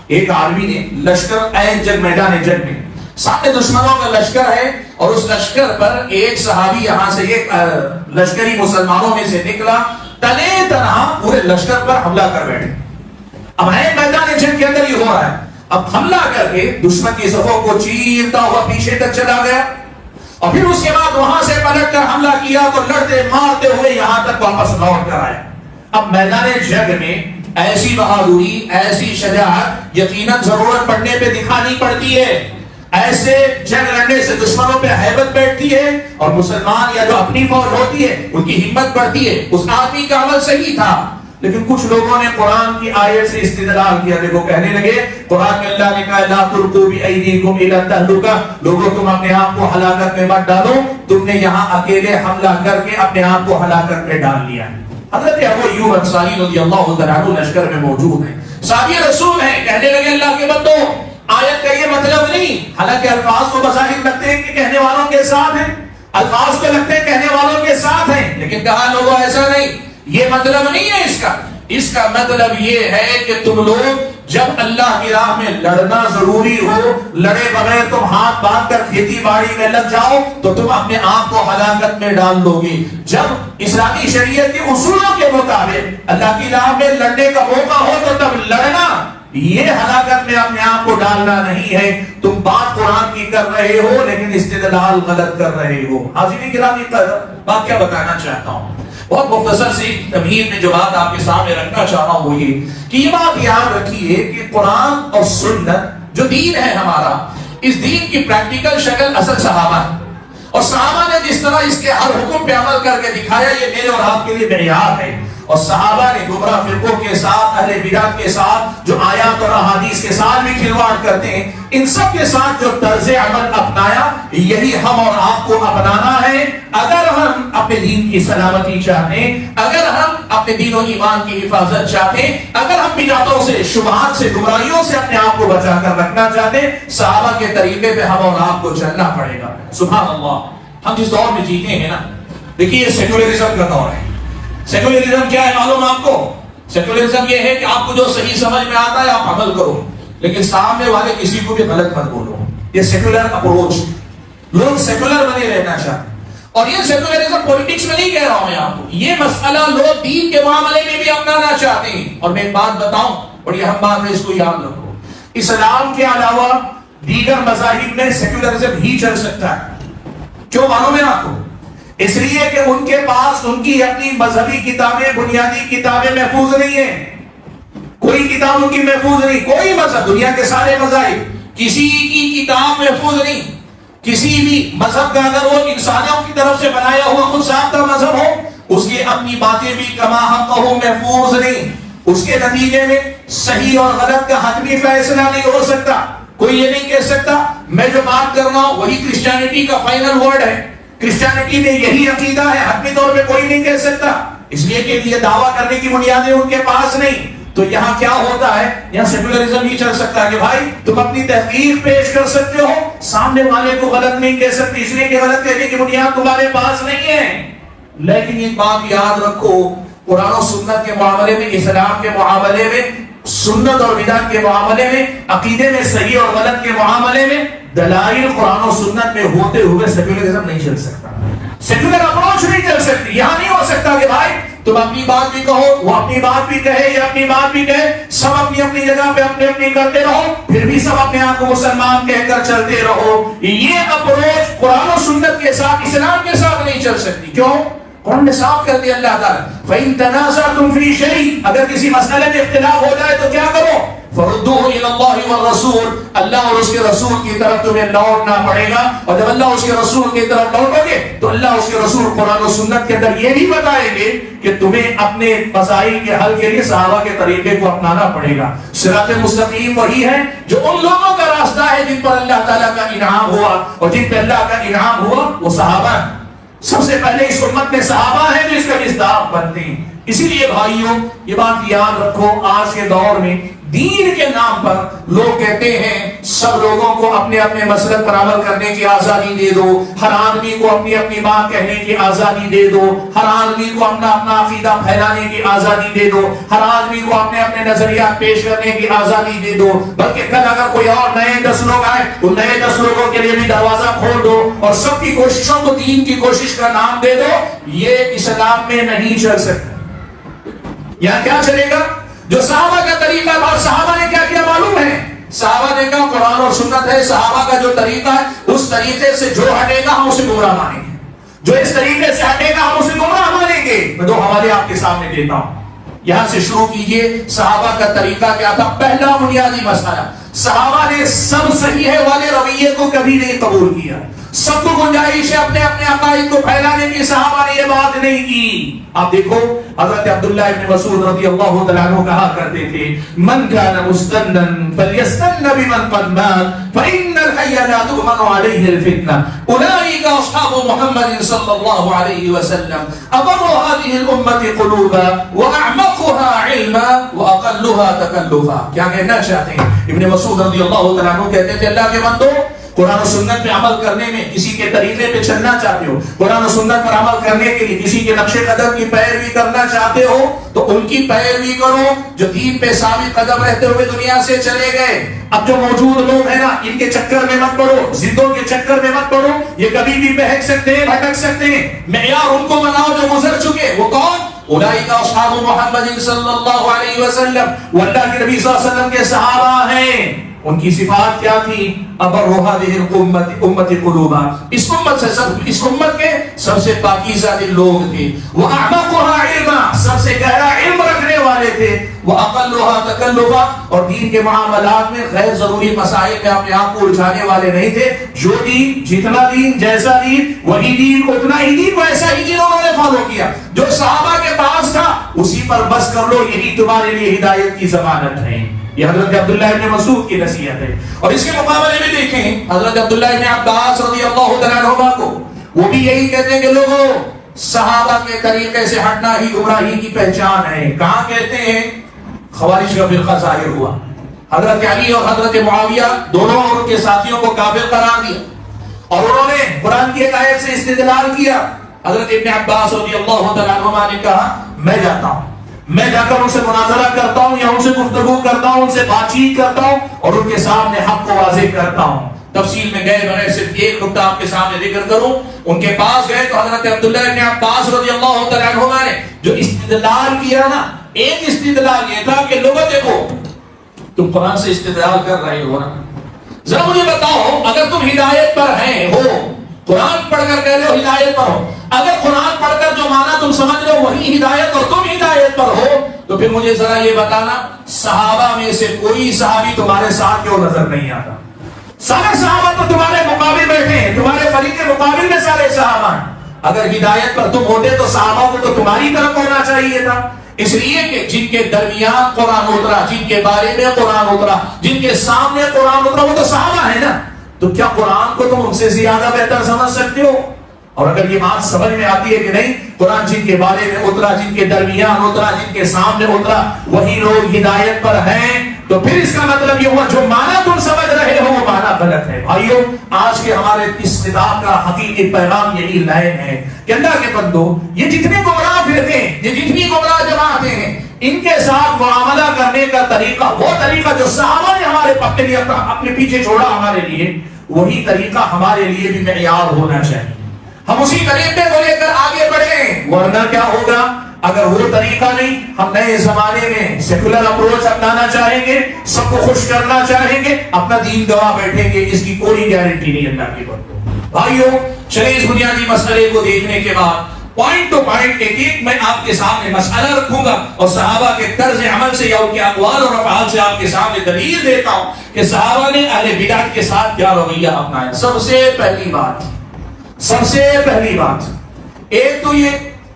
Speaker 2: ایک آدمی نے لشکر عین جنگ میدان جنگ میں سامنے دشمنوں کا لشکر ہے اور اس لشکر پر ایک صحابی یہاں سے ایک لشکری مسلمانوں میں سے نکلا، تنے تنہا پورے لشکر پر حملہ کر بیٹھے. اب عین میدان جنگ کے اندر یہ ہو رہا ہے. اب حملہ کر کے دشمن کی صفوں کو چیرتا ہوا پیچھے تک چلا گیا اور پھر اس کے بعد وہاں سے پلٹ کر حملہ کیا تو لڑتے مارتے ہوئے یہاں تک واپس لوٹ کر آیا. اب میدان جنگ میں ایسی بہادری، ایسی شجاعت یقیناً ضرورت پڑنے پہ دکھانی پڑتی ہے. ایسے جنگ لڑنے سے دشمنوں پہ ہیبت بیٹھتی ہے اور مسلمان یا جو اپنی فوج ہوتی ہے ان کی ہمت بڑھتی ہے. اس آدمی کا عمل صحیح تھا لیکن کچھ لوگوں نے قرآن کی آیت سے استدلال کیا. دیکھو کہنے لگے قرآن میں اللہ نے کہا لا تلقوا بأیدیکم الی التہلکہ، لوگوں تم اپنے آپ کو ہلاکت میں مت ڈالو. تم نے یہاں اکیلے حملہ کر کے اپنے آپ کو ہلاکت میں ڈال لیا. حضرت ابو ایوب انصاری رضی اللہ تعالیٰ عنہ لشکر میں موجود ہیں، صحابی رسول ہیں. کہنے لگے اللہ کے بندو آیت کا یہ مطلب نہیں، حالانکہ الفاظ کو بظاہر لگتے ہیں کہ کہنے والوں کے ساتھ ہیں، الفاظ کو لگتے ہیں کہنے والوں کے ساتھ ہیں، لیکن کہا لوگوں ایسا نہیں، یہ مطلب نہیں ہے اس کا. اس کا مطلب یہ ہے کہ تم لوگ جب اللہ کی راہ میں لڑنا ضروری ہو، لڑے بغیر تم ہاتھ باندھ کر کھیتی باڑی میں لگ جاؤ تو تم اپنے آپ کو ہلاکت میں ڈال دو گے. جب اسلامی شریعت کے اصولوں کے مطابق اللہ کی راہ میں لڑنے کا موقع ہو تو تب لڑنا، یہ ہلاکت میں اپنے آپ کو ڈالنا نہیں ہے. تم بات قرآن کی کر رہے ہو لیکن استدلال غلط کر رہے ہو. حاضرین کرام بات کیا بتانا چاہتا ہوں، بہت مختصر سی تمہید میں جو بات آپ کے سامنے رکھنا چاہ رہا ہوں وہ یہ کہ یہ بات یاد رکھیے کہ قرآن اور سنت جو دین ہے ہمارا، اس دین کی پریکٹیکل شکل اصل صحابہ ہے. اور صحابہ نے جس طرح اس کے ہر حکم پہ عمل کر کے دکھایا یہ میرے اور آپ کے لیے معیار ہے. اور صحابہ نے گمراہ فرقوں کے ساتھ، اہل بدعت کے ساتھ، جو آیات اور احادیث کے ساتھ بھی کھلواڑ کرتے ہیں، ان سب کے ساتھ جو طرز عمل اپنایا یہی ہم اور آپ کو اپنانا ہے اگر ہم اپنے دین کی سلامتی چاہتے ہیں، اگر ہم اپنے دین و ایمان کی حفاظت چاہتے ہیں، اگر ہم بدعتوں سے، شبہات سے، گمراہیوں سے اپنے آپ کو بچا کر رکھنا چاہتے ہیں. صحابہ کے طریقے پہ ہم اور آپ کو چلنا پڑے گا. سبحان اللہ. ہم جس دور میں جیتے ہیں نا، دیکھیے یہ سیکولرزم کا دور ہے. سیکولرزم کیا ہے معلوم آپ کو؟ سیکولرزم یہ ہے کہ آپ کو جو صحیح سمجھ میں آتا ہے آپ عمل کرو لیکن سامنے والے کسی کو بھی غلط مت بولو. یہ سیکولر اپروچ، لوگ سیکولر بنے رہنا چاہتے ہیں. اور یہ سیکولرزم پولیٹکس میں نہیں کہہ رہا ہوں میں آپ کو، یہ مسئلہ لوگ دین کے معاملے میں بھی اپنانا چاہتے ہیں. اور میں ایک بات بتاؤں بڑی اہم بات ہے، اس کو یاد رکھو، اسلام کے علاوہ دیگر مذاہب میں سیکولرزم ہی چل سکتا ہے. کیوں معلوم ہے آپ کو؟ اس لیے کہ ان کے پاس ان کی اپنی مذہبی کتابیں، بنیادی کتابیں محفوظ نہیں ہیں. کوئی کتاب ان کی محفوظ نہیں. کوئی مذہب، دنیا کے سارے مذاہب، کسی کی کتاب محفوظ نہیں. کسی بھی مذہب کا اگر وہ انسانوں کی طرف سے بنایا ہوا خود ساختہ مذہب ہو، اس کی اپنی باتیں بھی کما حق ہو محفوظ نہیں. اس کے نتیجے میں صحیح اور غلط کا حتمی فیصلہ نہیں ہو سکتا. کوئی یہ نہیں کہہ سکتا میں جو بات کر رہا ہوں وہی کرسچینٹی کا فائنل ورڈ ہے، کرسچینٹی میں یہی عقیدہ ہے، حتمی طور پہ کوئی نہیں کہہ سکتا. اس لیے کہ یہ دعویٰ کرنے کی بنیادیں ان کے پاس نہیں. تو یہاں کیا ہوتا ہے؟ یہاں سیکولرزم نہیں چل سکتا کہ بھائی تم اپنی تحقیق پیش کر سکتے ہو، سامنے والے کو غلط نہیں کہہ سکتے، اس لیے کہ غلط کہنے کی بنیاد تمہارے پاس نہیں ہے۔ لیکن ایک بات یاد رکھو، قرآن و سنت کے معاملے میں، اسلام کے معاملے میں، سنت اور بدعت کے معاملے میں، عقیدے میں صحیح اور غلط کے معاملے میں دلائل قرآن و سنت میں ہوتے ہوئے سیکولرزم نہیں چل سکتا، سیکولر اپروچ نہیں چل سکتی۔ یہاں نہیں ہو سکتا کہ بھائی تم اپنی بات بھی کہو، وہ اپنی بات بھی کہے، یہ اپنی بات بھی کہے، سب اپنی اپنی جگہ پہ اپنے اپنی کرتے رہو، پھر بھی سب اپنے آپ کو مسلمان کہہ کر چلتے رہو۔ یہ اپروچ قرآن و سنت کے ساتھ، اسلام کے ساتھ نہیں چل سکتی۔ کیوں؟ قرآن نے صاف کر دیا اللہ تعالیٰ، فَإِن تَنَازَعْتُمْ فِي شَيْءٍ، اگر کسی مسئلے میں اختلاف ہو جائے تو کیا کرو؟ فَرُدُّوهُ إِلَى اللَّهِ وَالرَّسُولِ، اللہ اور اس کے رسول کی طرف تمہیں لوٹنا پڑے گا، اور جب اللہ اور اس کے رسول کی طرف لوٹو گے تو اللہ اور اس کے رسول قرآن و سنت کے اندر یہ بھی بتائیں گے کہ تمہیں اپنے مسائل کے حل کے لیے صحابہ کے طریقے کو اپنانا پڑے گا۔ صراط مستقیم وہی ہے جو ان لوگوں کا راستہ ہے جن پر اللہ تعالیٰ کا انعام ہوا، اور جن پہ اللہ کا انعام ہوا وہ صحابہ ہیں۔ سب سے پہلے اس امت میں صحابہ ہیں جو اس کا مصداق بنتے ہیں۔ اسی لیے بھائیوں یہ بات یاد رکھو، آج کے دور میں دین کے نام پر لوگ کہتے ہیں سب لوگوں کو اپنے اپنے مسلک پر عمل کرنے کی آزادی دے دو، ہر آدمی کو اپنی اپنی بات کہنے کی آزادی دے دو، ہر آدمی کو اپنا اپنا عقیدہ پھیلانے کی آزادی دے دو، ہر آدمی کو اپنے اپنے نظریات پیش کرنے کی آزادی دے دو، بلکہ کل اگر کوئی اور نئے 10 لوگ آئے تو نئے 10 لوگوں کے لیے بھی دروازہ کھول دو اور سب کی کوششوں کو دین کی کوشش کا نام دے دو۔ یہ اسلام میں نہیں چل سکتا۔ یہاں کیا چلے گا؟ جو صحابہ کا طریقہ تھا، صحابہ نے کیا کیا معلوم ہے؟ صحابہ نے کہا قرآن اور سنت ہے، صحابہ کا جو طریقہ ہے اس طریقے سے جو ہٹے گا ہم اسے گمراہ مانیں گے، جو اس طریقے سے ہٹے گا ہم اسے گمراہ مانیں گے۔ میں دو حوالے آپ کے سامنے دیتا ہوں، یہاں سے شروع کیجئے۔ صحابہ کا طریقہ کیا تھا؟ پہلا بنیادی مسئلہ، صحابہ نے سب صحیح والے رویے کو کبھی نہیں قبول کیا، سب کو گنجائش ہے اپنے اپنے عقائد کو پھیلانے کی، صحابہ نے یہ بات نہیں کی۔ آپ دیکھو حضرت عبداللہ ابن مسعود رضی اللہ تعالیٰ عنہ کہا کرتے تھے، من كان مستنا فليستن بمن قد مات فإن الحي لا تؤمن عليه الفتنة أولئك أصحاب محمد صلى الله عليه وسلم أبر هذه الأمة قلوبا وأعمقها علما وأقلها تكلفا۔ کیا کہنا چاہتے ہیں؟ ابن مسعود رضی اللہ تعالیٰ عنہ کہتے تھے اللہ کے بندو، قرآن و سنت پہ عمل کرنے میں کسی کے طریقے پہ چلنا چاہتے ہو، قرآن و سنت پر عمل کرنے کے لیے کسی کے نقش قدم کی پیروی کرنا چاہتے ہو تو ان کی پیروی کرو جو دین پہ ثابت قدم رہتے ہوئے دنیا سے چلے گئے۔ اب جو موجود لوگ ہیں نا، ان کے چکر میں مت پڑو، ضدوں کے چکر میں مت پڑو، یہ کبھی بھی بہک سکتے ہیں، بھٹک سکتے ہیں۔ معیار ان کو بناؤ جو گزر چکے، وہ کون؟ اولئک اصحاب محمد صلی اللہ علیہ وسلم، وہ اللہ کے نبی صلی اللہ علیہ وسلم کے صحابہ ہیں۔ ان کی صفات کیا تھی؟ ابر هذه الامه امه قلوبا، اس امت کے سب سے پاکیزہ دل لوگ تھے، واعمقها علما، سب سے گہرا علم رکھنے والے تھے، واقلها تکلفا، اور دین کے معاملات میں غیر ضروری مسائل میں اپنے آپ کو الجھانے والے نہیں تھے۔ جو دین، جتنا دین، جیسا دین، وہی دین، اتنا ہی دین، ویسا ہی دین انہوں نے فالو کیا۔ جو صحابہ کے پاس تھا اسی پر بس کر لو، یہی تمہارے لیے ہدایت کی ضمانت ہے۔ یہ حضرت عبداللہ ابن مسعود کی نصیحت ہے۔ اور اس کے مقابلے میں دیکھیں حضرت عبداللہ ابن عباس رضی اللہ تعالیٰ عنہما کو، وہ بھی یہی کہتے ہیں کہ لوگوں صحابہ کے طریقے سے ہٹنا ہی گمراہی کی پہچان ہے۔ کہاں کہتے ہیں؟ خوارج کا فرقہ ظاہر ہوا، حضرت علی اور حضرت معاویہ دونوں اور ان کے ساتھیوں کو کافر قرار دیا، اور انہوں نے قرآن کی ایک آیت سے استدلال کیا۔ حضرت ابن عباس رضی اللہ تعالیٰ عنہما نے کہا میں جاتا ہوں، میں جا کر ان سے مناظرہ کرتا ہوں یا ان سے گفتگو کرتا ہوں، ان سے بات چیت کرتا ہوں اور ان کے سامنے حق کو واضح کرتا ہوں۔ تفصیل میں گئے بغیر صرف ایک نقطہ آپ کے سامنے ذکر کروں۔ ان کے پاس گئے تو حضرت عبداللہ ابن عباس رضی اللہ تعالیٰ عنہما نے جو استدلال کیا نا، ایک استدلال یہ تھا کہ لوگوں دیکھو تم قرآن سے استدلال کر رہے ہو نا، ذرا مجھے بتاؤ اگر تم ہدایت پر ہیں ہو، قرآن پڑھ کر کہہ رہے ہو ہدایت پر ہو، اگر قرآن پڑھ کر جو معنی تم سمجھ رہے ہو وہی ہدایت اور تم ہدایت پر ہو تو پھر مجھے ذرا یہ بتانا صحابہ میں سے کوئی صحابی تمہارے ساتھ کیوں نظر نہیں آتا؟ سارے صحابہ تو تمہارے مقابل بیٹھے ہیں، تمہارے فریق مقابل میں سارے صحابہ ہیں۔ اگر ہدایت پر تم ہوتے تو صحابہ کو تو تمہاری طرف ہونا چاہیے تھا، اس لیے کہ جن کے درمیان قرآن اترا، جن کے بارے میں قرآن اترا، جن کے سامنے قرآن اترا وہ تو صحابہ ہیں نا، تو کیا قرآن کو تم ان سے زیادہ بہتر سمجھ سکتے ہو؟ اور اگر یہ بات سمجھ میں آتی ہے کہ نہیں قرآن جن کے بارے میں اترا، جن کے درمیان اترا، جن کے سامنے اترا وہی لوگ ہدایت پر ہیں، تو پھر اس کا مطلب یہ ہوا جو معنی تم سمجھ رہے ہو وہ معنی غلط ہے۔ بھائیو آج کے ہمارے اس خطاب کا حقیقی پیغام یہی لائن ہے کہ اللہ کے بندو یہ جتنے گمراہ فرقے ہیں، یہ جتنی گمراہ جماعتیں ہیں، ان کے ساتھ معاملہ کرنے کا طریقہ وہ طریقہ جو صحابہ نے ہمارے پکے لیے اپنے پیچھے چھوڑا ہمارے لیے، وہی طریقہ ہمارے لیے بھی معیار ہونا چاہیے۔ ہم اسی طریقے کو لے کر آگے بڑھیں، ورنہ کیا ہوگا اگر وہ طریقہ نہیں، ہم نئے زمانے میں سیکولر اپروچ اپنانا چاہیں گے، سب کو خوش کرنا چاہیں گے، اپنا دین گوا بیٹھیں گے، اس کی کوئی گارنٹی نہیں اللہ کی بندو۔ بھائیو چلیں اس بنیادی مسئلے کو دیکھنے کے بعد پوائنٹ ٹو پوائنٹ ایک ایک میں آپ کے سامنے مسئلہ رکھوں گا اور صحابہ کے طرز عمل سے یا ان کے اقوال اور افعال سے آپ کے سامنے دلیل دیتا ہوں کہ صحابہ نے اہل بدعت کے ساتھ کیا رویہ اپنایا۔ سب سے پہلی بات ایک تو یہ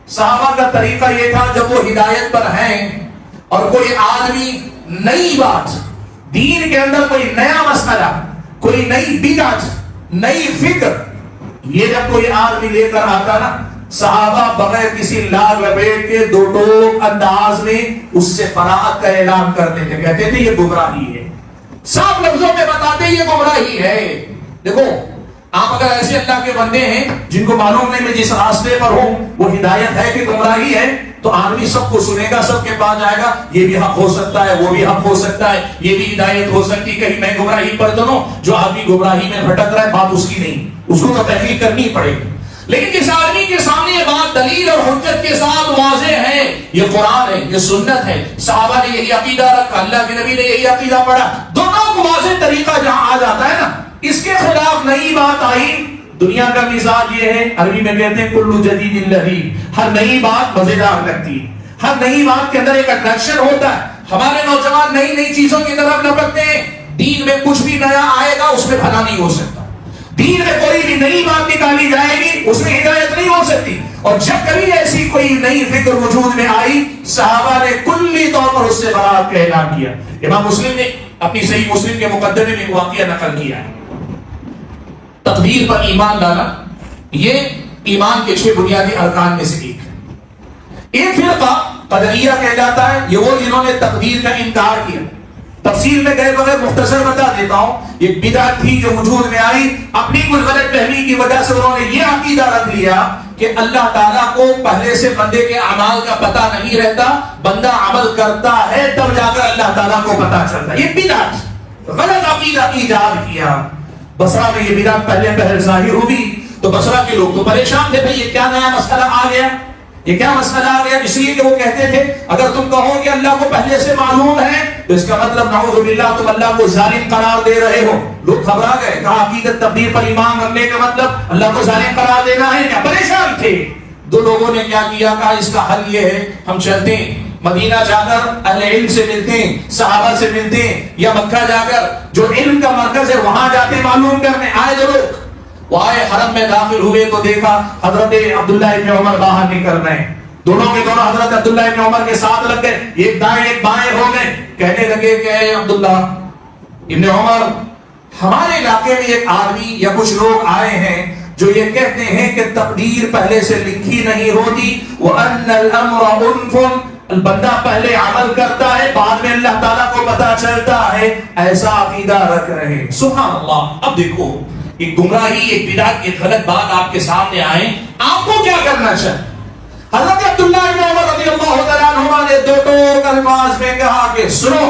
Speaker 2: صحابہ کا طریقہ یہ تھا جب وہ ہدایت پر ہیں اور کوئی آدمی نئی بات دین کے اندر، کوئی نیا مسئلہ، کوئی نئی بدعت، نئی فکر، یہ جب کوئی آدمی لے کر آتا نا، صحابہ بغیر کسی لاگ لپیٹ کے دو ٹوک انداز میں اس سے براءت کا اعلان کرتے تھے، کہتے تھے یہ گمراہی ہے، صاف لفظوں میں بتاتے یہ گمراہی ہے۔ دیکھو آپ اگر ایسے اللہ کے بندے ہیں جن کو معلوم نہیں میں جس راستے پر ہوں وہ ہدایت ہے کہ گمراہی ہے، تو آدمی سب کو سنے گا، سب کے پاس جائے گا، یہ بھی حق ہو سکتا ہے، وہ بھی حق ہو سکتا ہے، یہ بھی ہدایت ہو سکتی، کہیں میں گمراہی پر تو نہ۔ جو آدمی گمراہی میں بھٹک رہا ہے بات اس کی نہیں، اس کو تو تحقیق کرنی پڑے گی۔ لیکن جس آدمی کے سامنے یہ بات دلیل اور حجت کے ساتھ واضح ہے، یہ قرآن ہے، یہ سنت ہے، صحابہ نے یہی عقیدہ رکھا، اللہ کے نبی نے یہی عقیدہ پڑھا، دونوں کو واضح طریقہ جہاں آ جاتا ہے نا، اس کے خلاف نئی بات آئی۔ دنیا کا مزاج یہ ہے، عربی میں کہتے ہیں کلو جدید لذیذ، ہر نئی بات مزیدار لگتی ہے، ہر نئی بات کے اندر ایک اٹریکشن ہوتا ہے۔ ہمارے نوجوان نئی نئی چیزوں کی طرف لپکتے ہیں، دین میں کچھ بھی نیا آئے گا اس میں بھلا نہیں ہو سکتا، دین میں کوئی بھی نئی بات نکالی جائے گی اس میں ہدایت نہیں ہو سکتی۔ اور جب کبھی ایسی کوئی نئی فکر وجود میں آئی، صحابہ نے کلی طور پر اس سے برات کا اعلان کیا۔ امام مسلم نے اپنی صحیح مسلم کے مقدمے میں واقعہ نقل کیا ہے، تقدیر پر ایمان لانا یہ ایمان کے 6 بنیادی ارکان میں سے ایک ہے۔ ایک فرقہ قدریہ کہلاتا ہے، یہ وہ جنہوں نے تقدیر کا انکار کیا۔ تفصیل میں گئے بغیر مختصر بتا دیتا ہوں، یہ بدعت تھی جو وجود میں آئی، اپنی کچھ غلط فہمی کی وجہ سے انہوں نے یہ عقیدہ رکھ لیا کہ اللہ تعالیٰ کو پہلے سے بندے کے اعمال کا پتہ نہیں رہتا، بندہ عمل کرتا ہے تب جا کر اللہ تعالیٰ کو پتہ چلتا ہے۔ یہ بدعت، غلط عقیدہ ایجاد کیا۔ بصرہ میں یہ بدعت پہلے پہل ظاہر ہوئی تو بصرہ کے لوگ تو پریشان تھے، بھئی یہ کیا نیا مسئلہ آ گیا، یہ کیا مسئلہ آ گیا؟ اس لیے کہ وہ کہتے تھے اگر تم کہو کہ اللہ کو پہلے سے معلوم ہے تو اس کا مطلب نعوذ باللہ تم اللہ کو ظالم قرار دے رہے ہو۔ لوگ گھبرا گئے، کہا عقیدت تبدیل پر ایمان رکھنے کا مطلب اللہ کو ظالم قرار دینا ہے کیا؟ پریشان تھے۔ دو لوگوں نے کیا کیا، کہا اس کا حل یہ ہے ہم چلتے ہیں مدینہ جا کر اہل علم سے ملتے ہیں، صحابہ سے ملتے ہیں، یا مکہ جا کر جو علم کا مرکز ہے وہاں جاتے معلوم کرنے۔ آئے جو لوگ وہ آئے، حرم میں داخل ہوئے تو دیکھا حضرت عبداللہ ابن عمر باہر نکل رہے ہیں، دونوں کے دونوں حضرت عبداللہ ابن عمر کے ساتھ لگ گئے، ایک دائیں ایک بائیں ہو گئے، کہنے لگے کہ اے عبداللہ ابن عمر، ہمارے علاقے میں ایک آدمی یا کچھ لوگ آئے ہیں جو یہ کہتے ہیں کہ تقدیر پہلے سے لکھی نہیں ہوتی، وَأَنَّ الْأَمْرَ أُنْفٌ، بندہ پہلے عمل کرتا ہے بعد میں اللہ تعالیٰ کو پتا چلتا ہے، ایسا عقیدہ رکھ رہے ہیں۔ سبحان اللہ۔ اب دیکھو ایک گمراہی، ایک بدعت، ایک غلط بات آپ کے سامنے آئے، آپ کو کیا کرنا چاہیے؟ حضرت عبداللہ بن عمر رضی اللہ تعالیٰ عنہما نے دو ٹوک الفاظ میں کہا کہ سنو،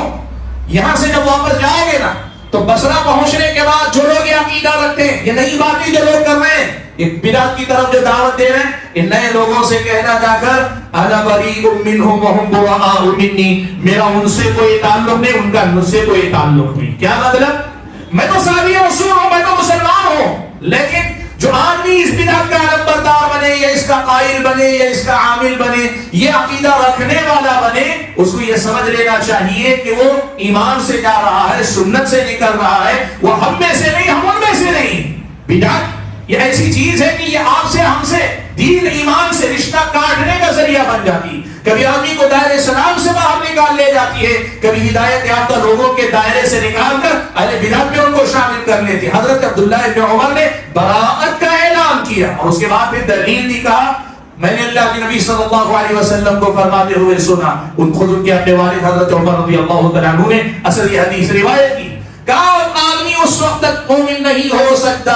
Speaker 2: یہاں سے جب واپس جاؤ گے نا تو بصرہ پہنچنے کے بعد جو لوگ یہ عقیدہ رکھتے ہیں، یہ نئی باتیں جو لوگ کر رہے ہیں، ایک بدعت کی طرف جو دعوت دے رہے ہیں، ان نئے لوگوں سے کہنا جا کر انا بریء منہم وہم براء منی، میرا ان سے کوئی تعلق نہیں، ان کا مجھ سے کوئی تعلق نہیں۔ کیا مطلب؟ میں تو صحابی رسول ہوں، میں تو مسلمان ہوں، لیکن جو آدمی اس بدعت کا علم بردار بنے یا اس کا قائل بنے یا اس کا عامل بنے، یہ عقیدہ رکھنے والا بنے، اس کو یہ سمجھ لینا چاہیے کہ وہ ایمان سے جا رہا ہے، سنت سے نکل رہا ہے، وہ ہم میں سے نہیں، ہم ان میں سے نہیں۔ بدعت یہ ایسی چیز ہے کہ یہ آپ سے ہم سے دین ایمان سے رشتہ کاٹنے کا ذریعہ بن جاتی، کبھی آدمی کو دائرے سلام سے باہر نکال لے جاتی ہے، کبھی ہدایت یافتہ لوگوں کے دائرے سے نکال کر اہل بدعت میں ان کو شامل کر لیتی ہے۔ حضرت عبداللہ ابن عمر نے براءت کا اعلان کیا اور اس کے بعد پھر دلیل بھی کہا. میں نے اللہ کے نبی صلی اللہ علیہ وسلم کو فرماتے ہوئے سنا. خود ان کے اپنے والد حضرت عمر رضی اللہ تعالیٰ عنہ نے اصل یہ حدیث روایت کی. کہا آدمی اس وقت تک مومن نہیں ہو سکتا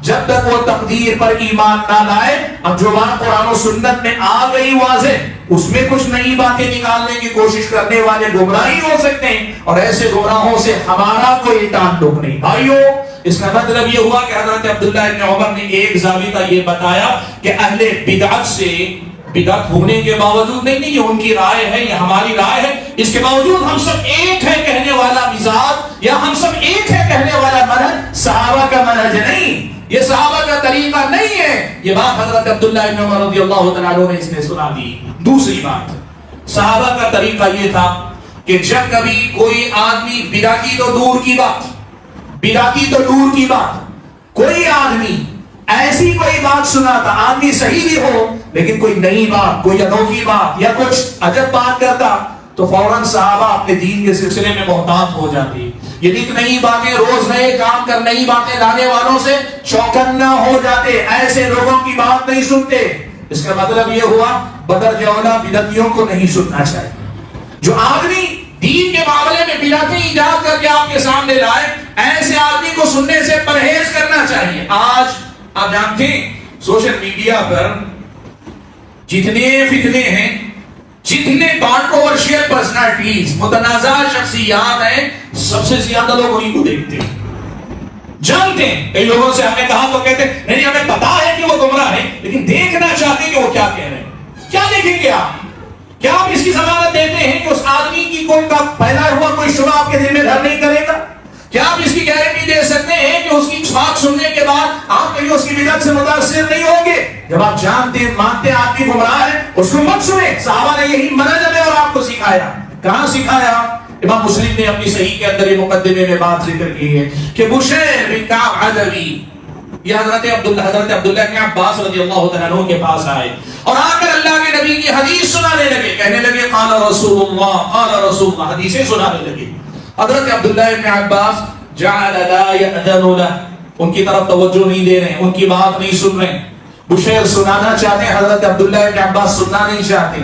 Speaker 2: جب تک وہ تقدیر پر ایمان نہ لائے. اب جو بات قرآن و سنت میں آ گئی واضح، اس میں کچھ نئی باتیں نکالنے کی کوشش کرنے والے گمراہی ہو سکتے ہیں، اور ایسے گمراہوں سے ہمارا کوئی تعلق نہیں. بھائیو، اس کا مطلب یہ ہوا کہ حضرت عبداللہ ابن عمر نے ایک ضابطہ یہ بتایا کہ اہل بدعت سے، بدعت ہونے کے باوجود نہیں یہ ان کی رائے ہے، یہ ہماری رائے ہے، اس کے باوجود ہم سب ایک ہے کہنے والا مزاج یا ہم سب ایک ہے کہنے والا منہج صحابہ کا منہج نہیں، یہ صحابہ کا طریقہ نہیں ہے. یہ بات حضرت عبداللہ ابن عمر رضی اللہ تعالیٰ عنہ نے اس نے سنا دی. دوسری بات، صحابہ کا طریقہ یہ تھا کہ جب کبھی کوئی آدمی بدعتی تو دور کی بات، بدعتی تو دور کی بات، کوئی آدمی ایسی کوئی بات سناتا، آدمی صحیح بھی ہو لیکن کوئی نئی بات، کوئی انوکھی بات یا کچھ عجب بات کرتا، تو فوراً صحابہ اپنے دین کے سلسلے میں محتاط ہو جاتی. یہ نئی باتیں، روز نئے کام کر نئی باتیں لانے والوں سے چوکنا ہو جاتے، ایسے لوگوں کی بات نہیں سنتے. اس کا مطلب یہ ہوا بدرجہ اولیٰ بدعتیوں کو نہیں سننا چاہیے. جو آدمی دین کے معاملے میں بدعتیں ایجاد کر کے آپ کے سامنے لائے، ایسے آدمی کو سننے سے پرہیز کرنا چاہیے. آج آپ جانتے ہیں سوشل میڈیا پر جتنے فتنے ہیں، جتنے کانٹروورشل پرسنالٹیز، متنازع شخصیات ہیں، سب سے زیادہ لوگ انہیں کو دیکھتے ہیں، جانتے ہیں. کئی لوگوں سے ہم نے کہا تو کہتے ہیں نہیں ہمیں پتا ہے کہ وہ گمراہ ہے، لیکن دیکھنا چاہتے ہیں کہ وہ کیا کہہ رہے ہیں. کیا دیکھیں گے آپ؟ کیا آپ اس کی ضمانت دیتے ہیں کہ اس آدمی کی کوئی پیدا ہوا کوئی شبہ آپ کے دل میں گھر نہیں کرے گا؟ کیا آپ اس کی گارنٹی دے سکتے ہیں کہ اس کی بات سننے کے بعد آپ کبھی اس کی بدعت سے متاثر نہیں ہوں گے؟ جب آپ جانتے مانتے آدمی گمراہ ہے، اس کو مت سنیں. صحابہ نے یہی منہج اور آپ کو سکھایا. کہاں سکھایا؟ امام مسلم نے اپنی صحیح کے اندر یہ مقدمے میں بات ذکر کی ہے کہ بشیر بن کعب عدوی، یہ حضرت عبداللہ بن عباس رضی اللہ تعالیٰ عنہ کے پاس آئے اور آ کر اللہ کے نبی کی حدیث سنانے لگے. کہنے لگے قال رسول اللہ، حدیثیں سنانے لگے. حضرت عبداللہ بن عباس جعل لا يأذن له، ان کی طرف توجہ نہیں دے رہے، ان کی بات نہیں سن رہے. بشیر سنانا چاہتے ہیں، حضرت عبداللہ بن عباس سننا نہیں چاہتے.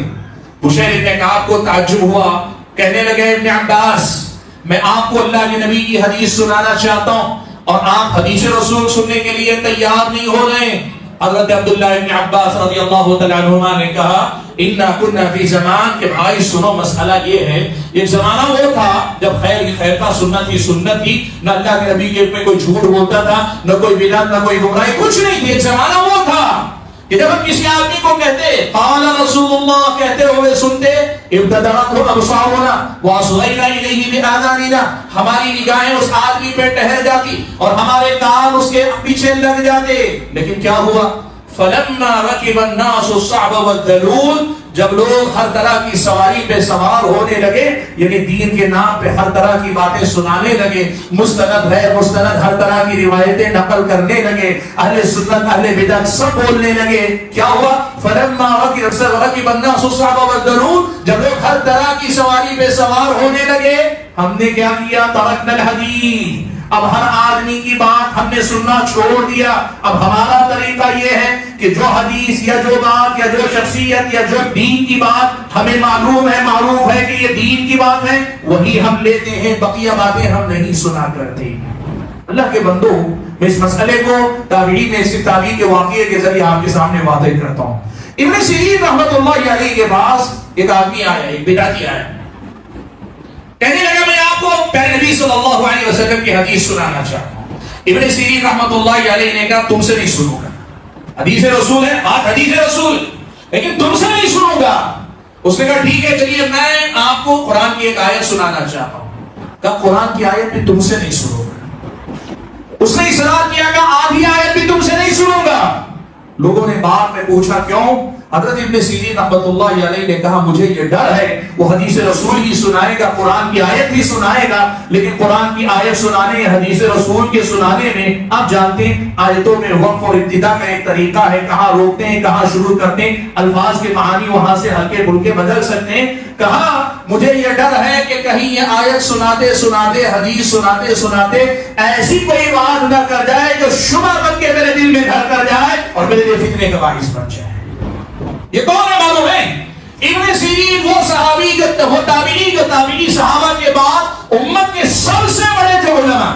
Speaker 2: بشیر بن کعب کو تعجب ہوا، کہنے لگے ابن عباس میں آپ کو اللہ کے نبی کی حدیث سنانا چاہتا ہوں اور آپ حدیث رسول سننے کے لیے تیار نہیں ہو رہے. حضرت عبداللہ ابن عباس رضی اللہ تعالیٰ عنہما نے کہا اِنَّا كُنَّا فِي زمان، کہ بھائی سنو مسئلہ یہ ہے، ایک زمانہ وہ تھا جب خیر کی خیر کا، سنت ہی سنت تھی، نہ اللہ کے نبی کے پہ کوئی جھوٹ بولتا تھا، نہ کوئی بدعت، نہ کوئی گمراہی، کچھ نہیں تھی. ایک زمانہ وہ تھا کہ جب ہم کسی آدمی کو کہتے قال رسول اللہ کہتے ہوئے سنتے، ابتدأت ابصارنا واصغینا الیہ بآذاننا، ہماری نگاہیں اس آدمی پہ ٹہر جاتی اور ہمارے کان اس کے پیچھے لگ جاتے. لیکن کیا ہوا؟ فلما رکب الناس الصعب والذلول، جب لوگ ہر طرح کی سواری پہ سوار ہونے لگے، یعنی دین کے نام پہ ہر طرح کی باتیں سنانے لگے، مستند غیر مستند ہر طرح کی روایتیں نقل کرنے لگے، اہل سنت اہل بدعت سب بولنے لگے. کیا ہوا؟ فلما رکب الناس الصعب والذلول، جب لوگ ہر طرح کی سواری پہ سوار ہونے لگے، ہم نے کیا کیا؟ ترکنا الحدیث، اب ہر آدمی کی بات ہم نے سننا چھوڑ دیا. اب ہمارا طریقہ یہ ہے کہ جو حدیث یا جو بات یا جو شخصیت یا جو دین کی بات ہمیں معلوم ہے، معروف ہے کہ یہ دین کی بات ہے، وہی ہم لیتے ہیں، بقیہ باتیں ہم نہیں سنا کرتے. اللہ کے بندو، میں اس مسئلے کو تابعین میں اس تابعی کے واقعے کے ذریعے آپ کے سامنے واضح کرتا ہوں. ابن سیرین رحمۃ اللہ علیہ کے پاس ایک آدمی آیا، ایک بدعتی آیا، کہنے لگا میں آپ کو پیارے نبی صلی اللہ علیہ وسلم کی حدیث سنانا چاہتا ہوں. ابن سیرین رحمۃ اللہ علیہ نے کہا تم سے نہیں سنوں گا، حدیث رسول ہے، بات حدیث رسول، لیکن تم سے نہیں سنوں گا. اس نے کہا ٹھیک ہے چلیے میں آپ کو قرآن کی ایک آیت سنانا چاہتا ہوں. کہا قرآن کی آیت بھی تم سے نہیں سنوں گا. اس نے اصرار کیا کہ آدھی آیت بھی تم سے نہیں سنوں گا. لوگوں نے بعد میں پوچھا کیوں؟ حضرت ابن سیرین رحمۃ اللہ علیہ نے کہا مجھے یہ ڈر ہے وہ حدیث رسول ہی سنائے گا، قرآن کی آیت بھی سنائے گا، لیکن قرآن کی آیت سنانے حدیث رسول کے سنانے میں آپ جانتے ہیں آیتوں میں وقف اور ابتدا کا ایک طریقہ ہے، کہاں روکتے ہیں کہاں شروع کرتے ہیں، الفاظ کے معانی وہاں سے ہلکے پھلکے بدل سکتے ہیں۔ کہا مجھے یہ ڈر ہے کہ کہیں یہ آیت سناتے سناتے حدیث سناتے سناتے ایسی کوئی بات نہ کر جائے جو شبہ بن کے میرے دل میں گھر کر جائے اور میرے لیے فتنے کا باعث بن جائے۔ یہ کون ہے معلوم ہے؟ ابن سیرین وہ صحابی وہ تابعی صحابہ کے بعد امت کے سب سے بڑے جو علماء،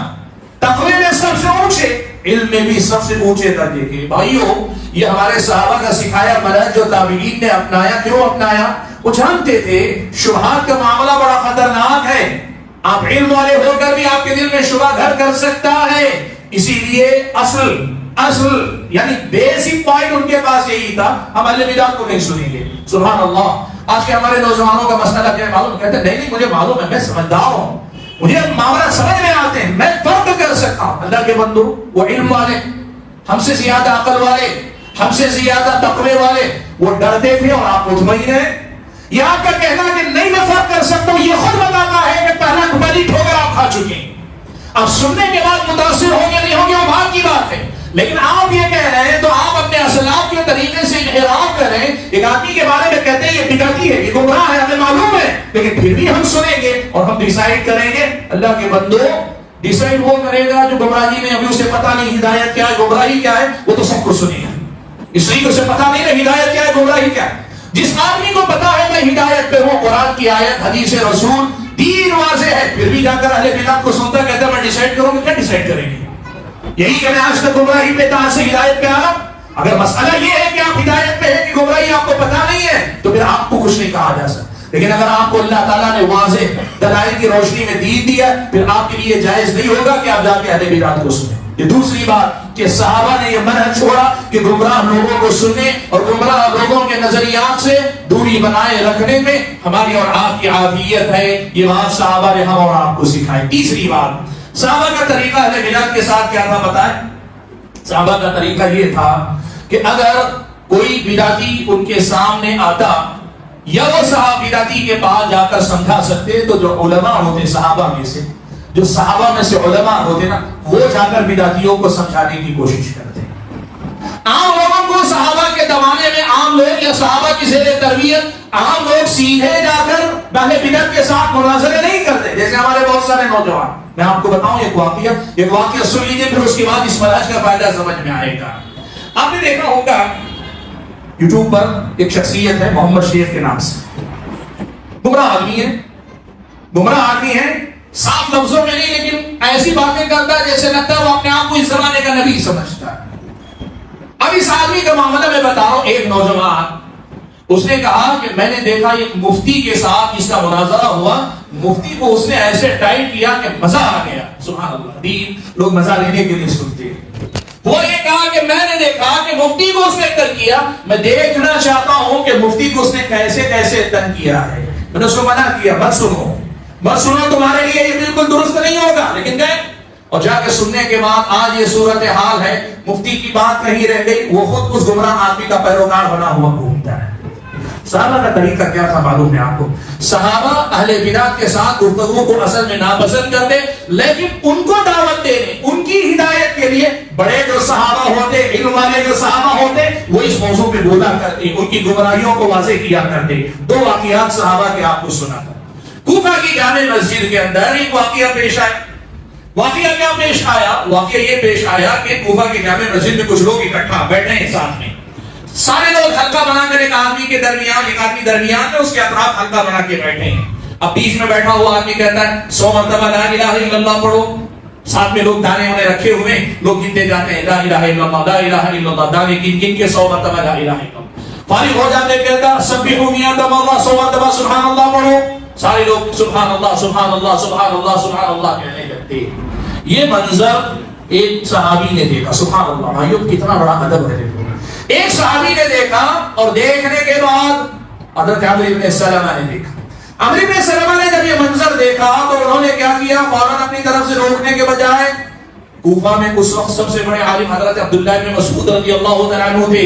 Speaker 2: تقوی میں سب سے اونچے، علم میں بھی سب سے اونچے درجے کے۔ بھائیو یہ ہمارے صحابہ کا سکھایا منہج جو تابعین نے اپنایا، کیوں اپنایا؟ وہ جانتے تھے شبہات کا معاملہ بڑا خطرناک ہے، آپ علم والے ہو کر بھی آپ کے دل میں شبہ گھر کر سکتا ہے، اسی لیے اصل یعنی بیسک پوائنٹ ان کے پاس یہی تھا، ہم اہل بدعت کو نہیں سنیں گے۔ سبحان اللہ، آج کے ہمارے نوجوانوں کا مسئلہ کیا ہے معلوم؟ کہتے ہیں نہیں مجھے معلوم ہے، میں سمجھدار ہوں، مجھے معاملہ سمجھ میں آتے ہیں، میں فرق کر سکتا ہوں۔ اللہ کے بندو، وہ علم والے، ہم سے زیادہ عقل والے، ہم سے زیادہ تقوی والے، وہ ڈرتے تھے اور آپ مطمئن ہیں۔ یہ آپ کا کہنا کہ نہیں میں فرق کر سکتا ہوں، یہ خود بتاتا ہے کہ پہلی ٹھوکر آپ کھا چکے ہیں۔ اب سننے کے بعد متاثر ہوں گے نہیں ہوں گے وہ بات کی بات ہے، لیکن آپ یہ کہہ رہے ہیں تو آپ اپنے اسلاف کے طریقے سے انحراف کریں۔ ایک آدمی کے بارے میں کہتے ہیں یہ بدعتی ہے، یہ گمراہ ہے، ہمیں معلوم ہے، لیکن پھر بھی ہم سنیں گے اور ہم ڈیسائیڈ کریں گے۔ اللہ کے بندو، ڈیسائیڈ وہ کرے گا جو گمراہی میں ابھی اسے پتہ نہیں ہدایت کیا ہے گمراہی کیا ہے، وہ تو سب کو سنے گا۔ اس لیے اسے پتہ نہیں ہے ہدایت کیا ہے گمراہی کیا ہے۔ جس آدمی کو پتا ہے میں ہدایت پہ ہوں، قرآن کی آیت حدیث رسول دین واضح ہے، پھر بھی جا کر اہل بدعت کو سنتا کہتا ہے میں ڈیسائیڈ کروں گا، کیا ڈیسائیڈ کریں گے؟ یہی کہ میں آج تک گمراہی پہ تھا سے ہدایت پہ آ رہا۔ اگر مسئلہ یہ ہے کہ آپ ہدایت پہ ہیں کہ گمراہی آپ کو پتا نہیں ہے تو پھر آپ کو کچھ نہیں کہا جا سکتا، لیکن اگر آپ کو اللہ تعالیٰ نے واضح دلائل کی روشنی میں دین دیا پھر آپ کے لیے جائز نہیں ہوگا کہ آپ جا کے اہل بدعت کو سنیں۔ یہ دوسری بات کہ صحابہ نے یہ منہج چھوڑا کہ گمراہ لوگوں کو سننے اور گمراہ لوگوں کے نظریات سے دوری بنائے رکھنے میں ہماری اور آپ کی عافیت ہے، یہ بات صحابہ نے ہم اور آپ کو سکھائی۔ تیسری بات، صحابہ کا طریقہ اہل بدعت کے ساتھ کیا تھا بتائیں؟ صحابہ کا طریقہ یہ تھا کہ اگر کوئی بدعتی ان کے سامنے آتا یا وہ صحابہ بدعتی کے پاس جا کر سمجھا سکتے تو جو علماء ہوتے صحابہ میں سے، جو صحابہ میں سے علماء ہوتے نا، وہ جا کر بدعتیوں کو سمجھانے کی کوشش کرتے۔ عام لوگوں کو صحابہ کے زمانے میں عام لوگ یا صحابہ کی زیر تربیت عام لوگ سیدھے جا کر اہل بدعت کے ساتھ مناظرے نہیں کرتے، جیسے ہمارے بہت سارے نوجوان۔ میں آپ کو بتاؤں ایک واقعہ سن لیجیے، پھر اس کے بعد اس منہج کا فائدہ سمجھ میں آئے گا۔ آپ نے دیکھا ہوگا یوٹیوب پر ایک شخصیت ہے محمد شیخ کے نام سے، گمراہ آدمی ہے، صاف لفظوں میں نہیں لیکن ایسی باتیں کرتا ہے جیسے لگتا ہے وہ اپنے آپ کو اس زمانے کا نبی سمجھتا ہے۔ اب اس آدمی کا معاملہ میں بتا رہا ہوں، ایک نوجوان اس نے کہا کہ میں نے دیکھا ایک مفتی کے ساتھ اس کا مناظرہ ہوا، مفتی کو اس نے ایسے ٹائٹ کیا کہ مزہ آ گیا۔ سبحان اللہ، دین لوگ مزہ لینے کے لیے سنتے ہیں۔ وہ یہ کہا کہ میں نے دیکھا کہ مفتی کو اس نے تنگ کیا، میں دیکھنا چاہتا ہوں کہ مفتی کو اس نے کیسے کیسے تنگ کیا ہے۔ میں نے اس کو منع کیا مت سنو تمہارے لیے یہ بالکل درست نہیں ہوگا، لیکن گئے اور جا کے سننے کے بعد آج یہ صورتحال ہے، مفتی کی بات کہیں رہ گئی، وہ خود اس گمراہ آدمی کا پیروکار بنا ہوا گھومتا ہے۔ صحابہ کا طریقہ کیا تھا معلوم ہے آپ کو؟ صحابہ اہل بدعت کے ساتھ گفتگو کو اصل میں ناپسند کرتے، لیکن ان کو دعوت دینے، ان کی ہدایت کے لیے بڑے جو صحابہ ہوتے، علم والے جو صحابہ ہوتے، وہ اس موضوع پہ بولا کرتے، ان کی گمراہیوں کو واضح کیا کرتے۔ دو واقعات صحابہ کے آپ کو سنا تھا۔ کوفہ کی جامع مسجد کے اندر ایک واقعہ پیش آیا۔ واقعہ کیا پیش آیا؟ واقعہ یہ پیش آیا کہ کوفہ کی جامع مسجد میں کچھ لوگ اکٹھا بیٹھے ہیں ساتھ میں، سارے لوگ حلقہ بنا کر ایک آدمی درمیان میں اس کے اطراف حلقہ بنا کے بیٹھے ہیں۔ اب بیچ میں بیٹھا ہوا آدمی کہتا ہے 100 مرتبہ لا الہ الا اللہ پڑھو، ساتھ میں لوگ دانے انہیں رکھے ہوئے، لوگ گنتے جاتے ہیں لا الہ الا اللہ لا الہ الا اللہ، دانے گن گن کے 100 مرتبہ لا الہ الا اللہ۔ فارغ ہو جاتے کہتا سبحوا 100 مرہ، 100 مرتبہ سبحان اللہ پڑھو، سارے لوگ سبحان اللہ سبحان اللہ سبحان اللہ سبحان اللہ کہنے لگتے۔ یہ منظر ایک صحابی نے دیکھا، سبحان اللہ بھائیو کتنا بڑا ادب ہے۔ ایک صحابی نے دیکھا اور دیکھنے کے بعد حضرت عمرو بن سلمہ نے دیکھا۔ عمرو بن سلمہ نے جب یہ منظر دیکھا تو انہوں نے کیا کیا؟ فوراً اپنی طرف سے روکنے کے بجائے، کوفہ میں اس وقت سب سے بڑے عالم حضرت عبداللہ بن مسعود رضی اللہ تعالیٰ عنہ تھے،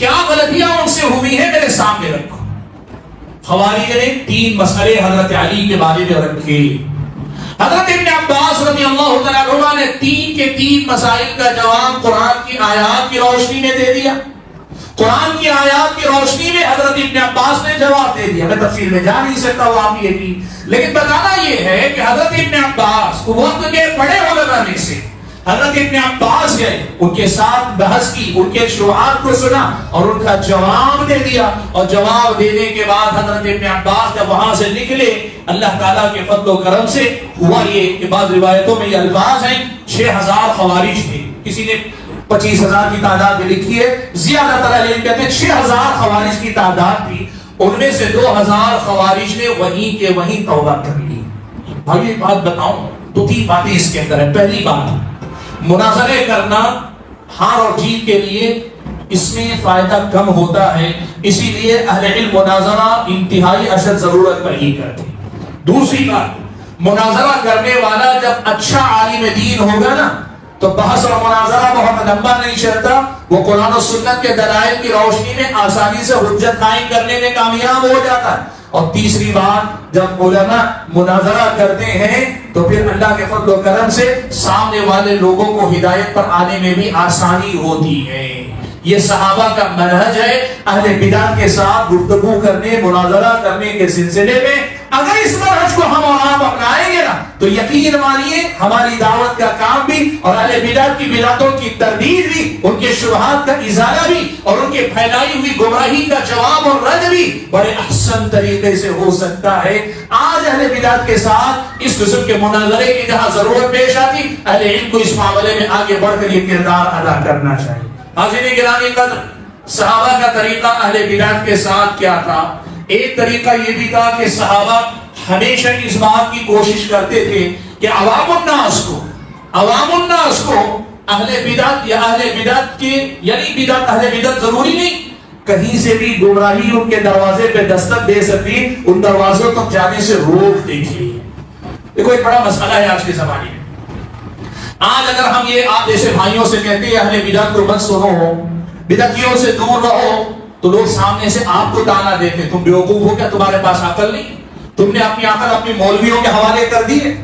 Speaker 1: کیا غلطیاں ان سے ہوئی ہیں میرے سامنے رکھو. خوارج نے 3 مسئلے حضرت علی کے بارے میں رکھے. حضرت ابن عباس رضی اللہ تعالیٰ عنہ نے 3 کے 3 مسائل کا جواب قرآن کی آیات کی روشنی میں دے دیا. قرآن کی آیات کی روشنی میں حضرت ابن عباس نے جواب دے دیا. میں تفصیل میں جا نہیں سکتا وہ آپ یہ کی، لیکن بتانا یہ ہے کہ حضرت ابن عباس وقت کے بڑے علماء میں سے حضرت ابن عباس گئے، ان کے ساتھ بحث کی، ان کے شبہات کو سنا اور ان کا جواب دے دیا. اور جواب دینے کے بعد حضرت ابن عباس جب وہاں سے نکلے، اللہ تعالیٰ کے فضل و کرم سے ہوا یہ کہ بعض روایتوں میں یہ الفاظ ہیں 6000 خوارج تھے، کسی نے 25,000 کی تعداد میں لکھی ہے، زیادہ تر علم کہتے ہیں 6000 خوارج کی تعداد تھی. ان میں سے 2000 خوارج نے وہیں کے وہیں توبہ کر لی. بھائی ایک بات بتاؤں، 2-3 باتیں اس کے اندر ہیں. پہلی بات، مناظرے کرنا ہار اور جیت کے لیے اس میں فائدہ کم ہوتا ہے، اسی لیے اہل علم مناظرہ انتہائی اشد ضرورت پر ہی کرتے. دوسری بات، مناظرہ کرنے والا جب اچھا عالم دین ہوگا نا تو بحث اور مناظرہ بہت لمبا نہیں چلتا، وہ قرآن و سنت کے دلائل کی روشنی میں آسانی سے حجت قائم کرنے میں کامیاب ہو جاتا ہے. اور تیسری بات، جب علماء مناظرہ کرتے ہیں تو پھر اللہ کے فضل و کرم سے سامنے والے لوگوں کو ہدایت پر آنے میں بھی آسانی ہوتی ہے. یہ صحابہ کا منہج ہے. اہل بدعت کے ساتھ گفتگو کرنے، مناظرہ کرنے کے سلسلے میں اگر اس منہج کو ہم اور آپ اپنائیں گے نا تو یقین مانیے ہماری دعوت کا کام بھی اور اہل بدعت کی بدعتوں کی تردید بھی، ان کے شبہات کا ازالہ بھی اور ان کے پھیلائی ہوئی گمراہی کا جواب اور رد بھی بڑے احسن طریقے سے ہو سکتا ہے. آج اہل بدعت کے ساتھ اس قسم کے مناظرے کی جہاں ضرورت پیش آتی، اہل علم کو اس معاملے میں آگے بڑھ کر یہ کردار ادا کرنا چاہیے. حاضرین گرامی قدر، صحابہ کا طریقہ اہل بدعت کے ساتھ کیا تھا؟ ایک طریقہ یہ بھی تھا کہ صحابہ ہمیشہ اس بات کی کوشش کرتے تھے کہ عوام الناس کو اہل بدعت یا اہل بدعت کے یعنی بدعت اہل بدعت ضروری نہیں، کہیں سے بھی گمراہی ان کے دروازے پہ دستک دے سکتی، ان دروازوں تک جانے سے روک دیتی. دیکھو ایک بڑا مسئلہ ہے آج کے زمانے میں. آج اگر ہم یہ آپ جیسے بھائیوں سے کہتے ہیں اہل بدعت کو مت سنو، بدعتیوں سے دور رہو، تو لوگ سامنے سے آپ کو تانا دیتے، تم بیوقوف ہو کیا، تمہارے پاس عقل نہیں، تم نے اپنی عقل اپنی مولویوں کے حوالے کر دی ہے.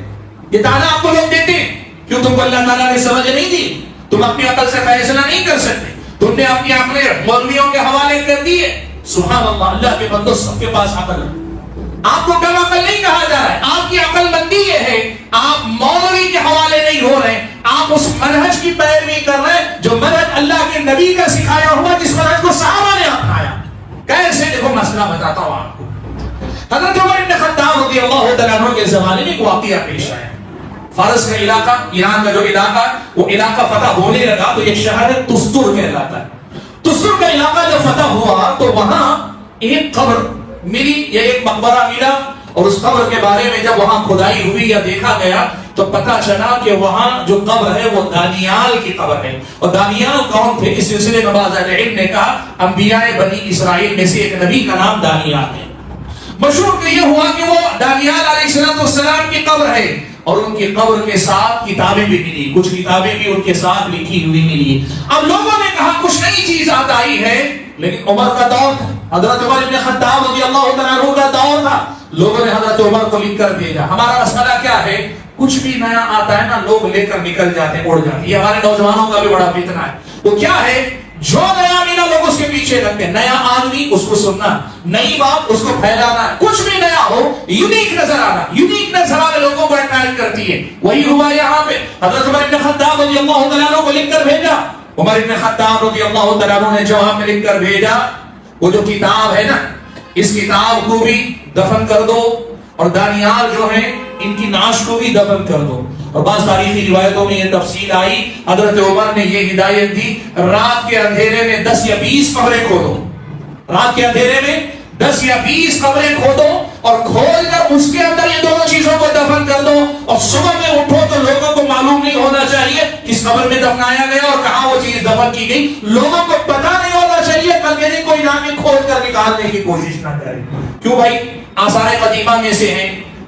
Speaker 1: یہ تانا آپ کو لوگ دیتے ہیں کیوں؟ تم کو اللہ تعالیٰ نے سمجھ نہیں دی، تم اپنی عقل سے فیصلہ نہیں کر سکتے، تم نے اپنی عقلیں مولویوں کے حوالے کر دی ہے. سبحان اللہ، اللہ کے بندوں سب کے پاس عقل ہے. آپ کو کم عقل نہیں کہا جا رہا ہے، آپ کی عقل مندی یہ ہے آپ مولوی کے حوالے نہیں ہو رہے، آپ اس منہج کی پیروی کر رہے ہیں جو منہج اللہ کے نبی کا سکھایا ہوا، جس منہج کو صحابہ نے اپنایا. کیسے؟ دیکھو مسئلہ بتاتا ہوں آپ کو. حضرت عمر بن خطاب رضی اللہ تعالیٰ عنہ کے زمانے میں ایک واقعہ پیش آیا. فارس کا علاقہ، ایران کا جو علاقہ، وہ علاقہ فتح ہونے لگا تو ایک شہر ہے تستر کہلاتا ہے. تستر کا علاقہ جب فتح ہوا تو وہاں ایک قبر ملی یا ایک مقبرہ ملا، اور اس قبر کے بارے میں جب وہاں کھدائی ہوئی یا دیکھا گیا تو پتہ چلا کہ وہاں جو قبر ہے وہ دانیال کی قبر ہے. اور دانیال کون تھے؟ اس سلسلے میں بعض اہل علم نے کہا انبیاء بنی اسرائیل میں سے ایک نبی کا نام دانیال ہے. مشہور کہ یہ ہوا کہ وہ دانیال علیہ السلام کی قبر ہے، اور ان کی قبر کے ساتھ کتابیں بھی ملی، کچھ کتابیں بھی ان کے ساتھ لکھی ہوئی ملی. اب لوگوں نے کہا کچھ نئی چیز آئی ہے، لیکن عمر کا دور تھا، حضرت عمر بن خطاب رضی اللہ تعالیٰ عنہ کا دور تھا. لوگوں نے حضرت عمر کو لکھ کر بھیجا. ہمارا مسئلہ کیا ہے؟ کچھ بھی نیا آتا ہے نا لوگ لے کر نکل جاتے ہیں، اڑ جاتے ہیں. یہ ہمارے نوجوانوں کا بھی بڑا فتنہ ہے. وہ کیا ہے؟ جو نیا ملا لوگ اس کے پیچھے لگتے ہیں. نیا آدمی اس کو سننا، نئی بات اس کو پھیلانا، کچھ بھی نیا ہو یونیک نظر آنا، یونیک نظر آنے لوگوں کو اٹریکٹ کرتی ہے. وہی ہوا یہاں پہ. حضرت عمر بن خطاب رضی اللہ تعالیٰ عنہ کو لکھ کر بھیجا. عمر بن خطاب رضی اللہ تعالیٰ عنہ نے جواب میں لکھ کر بھیجا وہ جو کتاب ہے نا اس کتاب کو بھی دفن کر دو، اور دانیال جو ہیں ان کی نعش کو بھی دفن کر دو. اور بعض تاریخی روایتوں میں یہ تفصیل آئی، حضرت عمر نے یہ ہدایت دی رات کے اندھیرے میں 10 یا 20 قبریں کھودو. رات کے اندھیرے میں 10 یا 20 قبریں کھودو اور کھول کر اس کے اندر یہ دونوں چیزوں کو دفن کر دو. اور صبح میں اٹھو تو لوگوں کو معلوم نہیں ہونا چاہیے کس قبر میں دفنایا گیا اور کہاں وہ چیز دفن کی گئی. لوگوں کو پتہ نہیں ہونا چاہیے، کل کے دن کوئی جا کے کھول کر نکالنے کی کوشش نہ کرے. کیوں بھائی؟ آثار قدیمہ میں سے ہیں،